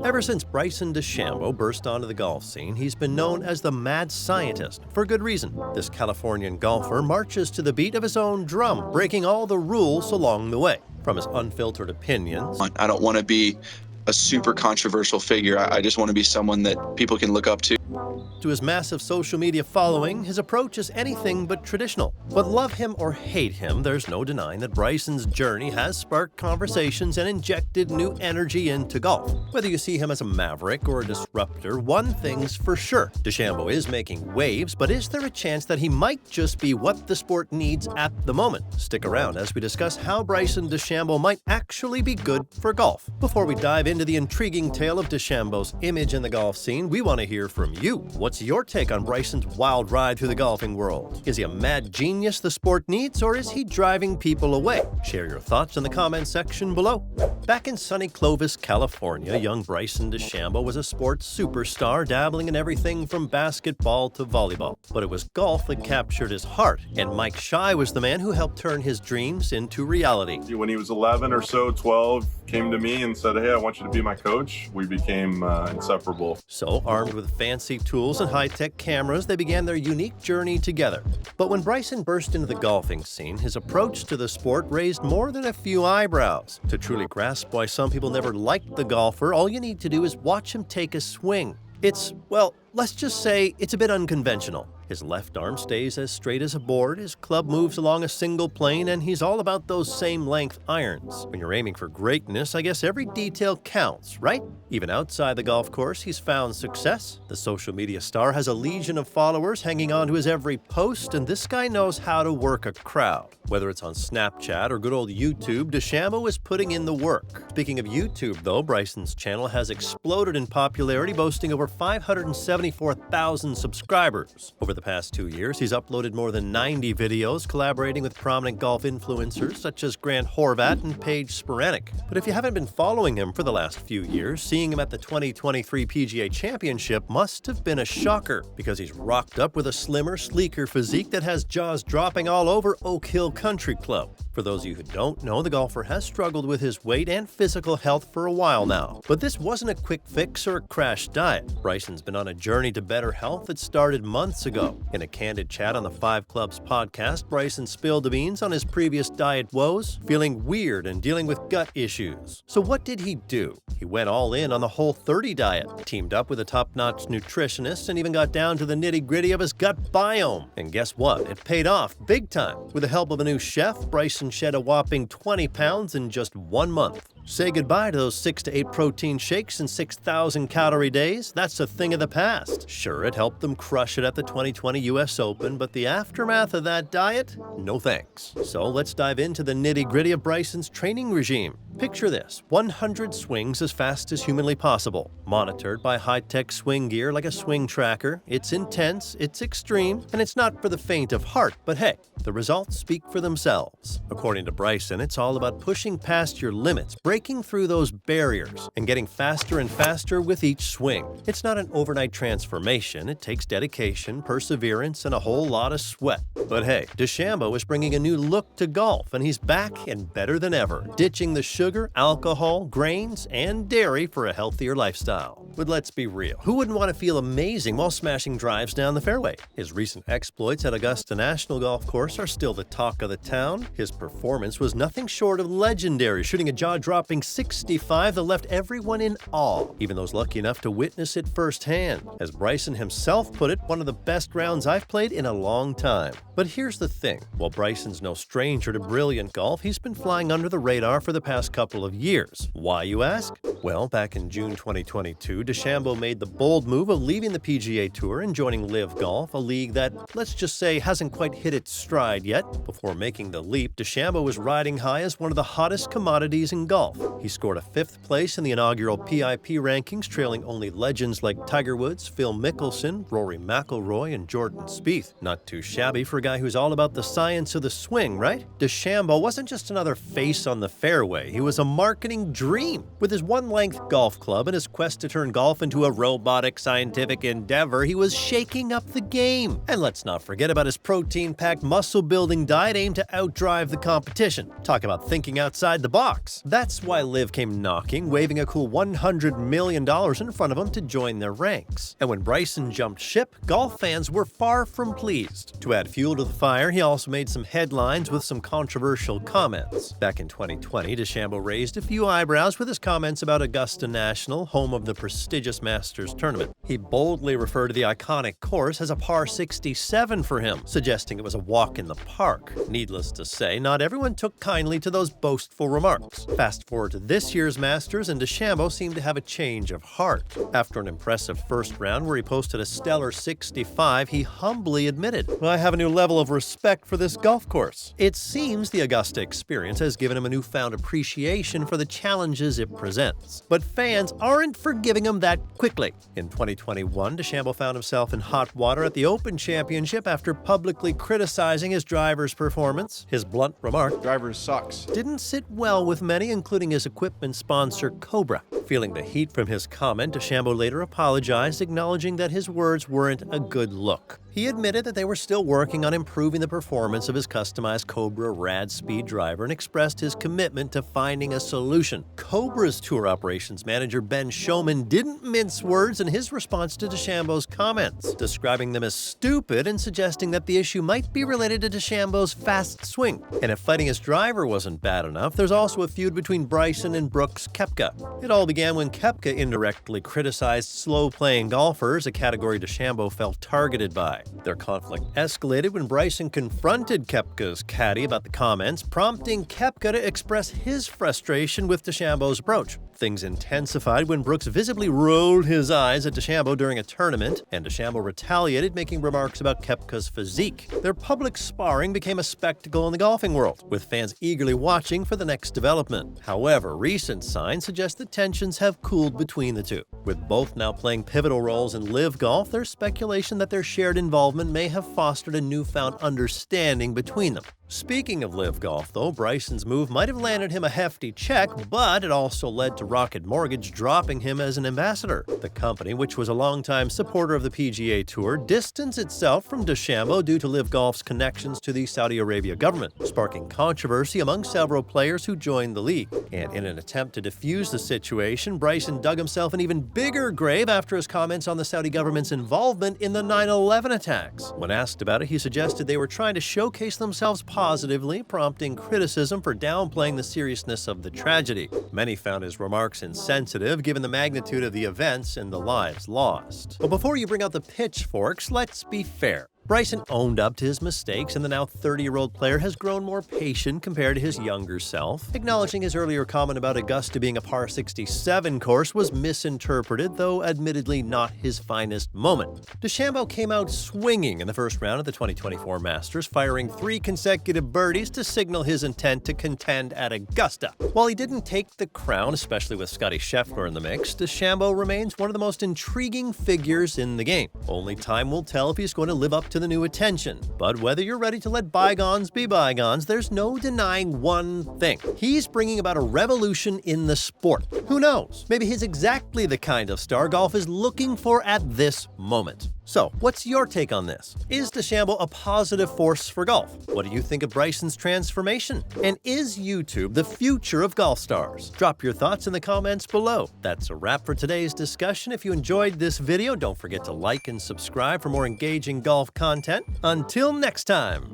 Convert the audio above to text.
Ever since Bryson DeChambeau burst onto the golf scene, he's been known as the mad scientist, for good reason. This Californian golfer marches to the beat of his own drum, breaking all the rules along the way. From his unfiltered opinions, I don't want to be a super controversial figure. I just want to be someone that people can look up to his massive social media following, his approach is anything but traditional. But love him or hate him, there's no denying that Brysons Journey has sparked conversations and injected new energy into golf. Whether you see him as a maverick or a disruptor, one thing's for sure. DeChambeau is making waves, but is there a chance that he might just be what the sport needs at the moment? Stick around as we discuss how Bryson DeChambeau might actually be good for golf. Before we dive into the intriguing tale of DeChambeau's image in the golf scene, we want to hear from you. What's your take on Bryson's wild ride through the golfing world? Is he a mad genius the sport needs, or is he driving people away? Share your thoughts in the comment section below. Back in sunny Clovis, California, young Bryson DeChambeau was a sports superstar, dabbling in everything from basketball to volleyball. But it was golf that captured his heart, and Mike Shy was the man who helped turn his dreams into reality. When he was 11 or so, 12, came to me and said, "Hey, I want you to be my coach." We became inseparable. So, armed with fancy tools and high-tech cameras, they began their unique journey together. But when Bryson burst into the golfing scene, his approach to the sport raised more than a few eyebrows. To truly grasp why some people never liked the golfer, all you need to do is watch him take a swing. It's, well, let's just say it's a bit unconventional. His left arm stays as straight as a board, his club moves along a single plane, and he's all about those same length irons. When you're aiming for greatness, I guess every detail counts, right? Even outside the golf course, he's found success. The social media star has a legion of followers hanging on to his every post, and this guy knows how to work a crowd. Whether it's on Snapchat or good old YouTube, DeChambeau is putting in the work. Speaking of YouTube, though, Bryson's channel has exploded in popularity, boasting over 574,000 subscribers. Over the past 2 years, he's uploaded more than 90 videos, collaborating with prominent golf influencers such as Grant Horvat and Paige Spiranek. But if you haven't been following him for the last few years, seeing him at the 2023 PGA Championship must have been a shocker, because he's rocked up with a slimmer, sleeker physique that has jaws dropping all over Oak Hill Country Club. For those of you who don't know, the golfer has struggled with his weight and physical health for a while now. But this wasn't a quick fix or a crash diet. Bryson's been on a journey to better health that started months ago. In a candid chat on the 5 Clubs podcast, Bryson spilled the beans on his previous diet woes, feeling weird and dealing with gut issues. So what did he do? He went all in on the Whole30 diet, teamed up with a top-notch nutritionist, and even got down to the nitty-gritty of his gut biome. And guess what? It paid off big time. With the help of a new chef, Bryson shed a whopping 20 pounds in just 1 month. Say goodbye to those 6 to 8 protein shakes and 6,000 calorie days. That's a thing of the past. Sure, it helped them crush it at the 2020 US Open, but the aftermath of that diet? No thanks. So let's dive into the nitty-gritty of Bryson's training regime. Picture this: 100 swings as fast as humanly possible, monitored by high-tech swing gear like a swing tracker. It's intense, it's extreme, and it's not for the faint of heart, but hey, the results speak for themselves. According to Bryson, it's all about pushing past your limits, breaking through those barriers, and getting faster and faster with each swing. It's not an overnight transformation. It takes dedication, perseverance, and a whole lot of sweat. But hey, DeChambeau is bringing a new look to golf, and he's back and better than ever, ditching the sugar, alcohol, grains, and dairy for a healthier lifestyle. But let's be real, who wouldn't want to feel amazing while smashing drives down the fairway? His recent exploits at Augusta National Golf Course are still the talk of the town. His performance was nothing short of legendary, shooting a jaw-dropping 65 that left everyone in awe, even those lucky enough to witness it firsthand. As Bryson himself put it, one of the best rounds I've played in a long time. But here's the thing, while Bryson's no stranger to brilliant golf, he's been flying under the radar for the past couple of years. Why, you ask? Well, back in June 2022, DeChambeau made the bold move of leaving the PGA Tour and joining Live Golf, a league that, let's just say, hasn't quite hit its stride yet. Before making the leap, DeChambeau was riding high as one of the hottest commodities in golf. He scored a 5th place in the inaugural PIP rankings, trailing only legends like Tiger Woods, Phil Mickelson, Rory McIlroy, and Jordan Spieth. Not too shabby for a guy who's all about the science of the swing, right? DeChambeau wasn't just another face on the fairway. He was a marketing dream. With his one-length golf club and his quest to turn golf into a robotic scientific endeavor, he was shaking up the game. And let's not forget about his protein-packed muscle-building diet aimed to outdrive the competition. Talk about thinking outside the box. That's why Liv came knocking, waving a cool $100 million in front of him to join their ranks. And when Bryson jumped ship, golf fans were far from pleased. To add fuel to the fire, he also made some headlines with some controversial comments. Back in 2020, DeChambeau raised a few eyebrows with his comments about Augusta National, home of the prestigious Masters tournament. He boldly referred to the iconic course as a par 67 for him, suggesting it was a walk in the park. Needless to say, not everyone took kindly to those boastful remarks. Fast forward to this year's Masters, and DeChambeau seemed to have a change of heart. After an impressive first round where he posted a stellar 65, he humbly admitted, "I have a new level of respect for this golf course." It seems the Augusta experience has given him a newfound appreciation for the challenges it presents. But fans aren't forgiving him that quickly. In 2021, DeChambeau found himself in hot water at the Open Championship after publicly criticizing his driver's performance. His blunt remark, "Driver sucks," didn't sit well with many, including his equipment sponsor Cobra. Feeling the heat from his comment, DeChambeau later apologized, acknowledging that his words weren't a good look. He admitted that they were still working on improving the performance of his customized Cobra Rad Speed driver and expressed his commitment to finding a solution. Cobra's tour operations manager Ben Showman didn't mince words in his response to DeChambeau's comments, describing them as stupid and suggesting that the issue might be related to DeChambeau's fast swing. And if fighting his driver wasn't bad enough, there's also a feud between Bryson and Brooks Koepka. It all began when Koepka indirectly criticized slow-playing golfers, a category DeChambeau felt targeted by. Their conflict escalated when Bryson confronted Koepka's caddy about the comments, prompting Koepka to express his frustration with DeChambeau's approach. Things intensified when Brooks visibly rolled his eyes at DeChambeau during a tournament, and DeChambeau retaliated, making remarks about Koepka's physique. Their public sparring became a spectacle in the golfing world, with fans eagerly watching for the next development. However, recent signs suggest that tensions have cooled between the two. With both now playing pivotal roles in LIV Golf, there's speculation that their shared involvement may have fostered a newfound understanding between them. Speaking of LIV Golf, though, Bryson's move might have landed him a hefty check, but it also led to Rocket Mortgage dropping him as an ambassador. The company, which was a longtime supporter of the PGA Tour, distanced itself from DeChambeau due to LIV Golf's connections to the Saudi Arabia government, sparking controversy among several players who joined the league. And in an attempt to defuse the situation, Bryson dug himself an even bigger grave after his comments on the Saudi government's involvement in the 9/11 attacks. When asked about it, he suggested they were trying to showcase themselves positively, prompting criticism for downplaying the seriousness of the tragedy. Many found his remarks insensitive given the magnitude of the events and the lives lost. But before you bring out the pitchforks, let's be fair. Bryson owned up to his mistakes, and the now 30-year-old player has grown more patient compared to his younger self. Acknowledging his earlier comment about Augusta being a par 67 course was misinterpreted, though admittedly not his finest moment. DeChambeau came out swinging in the first round of the 2024 Masters, firing 3 consecutive birdies to signal his intent to contend at Augusta. While he didn't take the crown, especially with Scottie Scheffler in the mix, DeChambeau remains one of the most intriguing figures in the game. Only time will tell if he's going to live up to the new attention. But whether you're ready to let bygones be bygones, there's no denying one thing. He's bringing about a revolution in the sport. Who knows? Maybe he's exactly the kind of star golf is looking for at this moment. So, what's your take on this? Is DeChambeau a positive force for golf? What do you think of Bryson's transformation? And is YouTube the future of golf stars? Drop your thoughts in the comments below. That's a wrap for today's discussion. If you enjoyed this video, don't forget to like and subscribe for more engaging golf content. Until next time.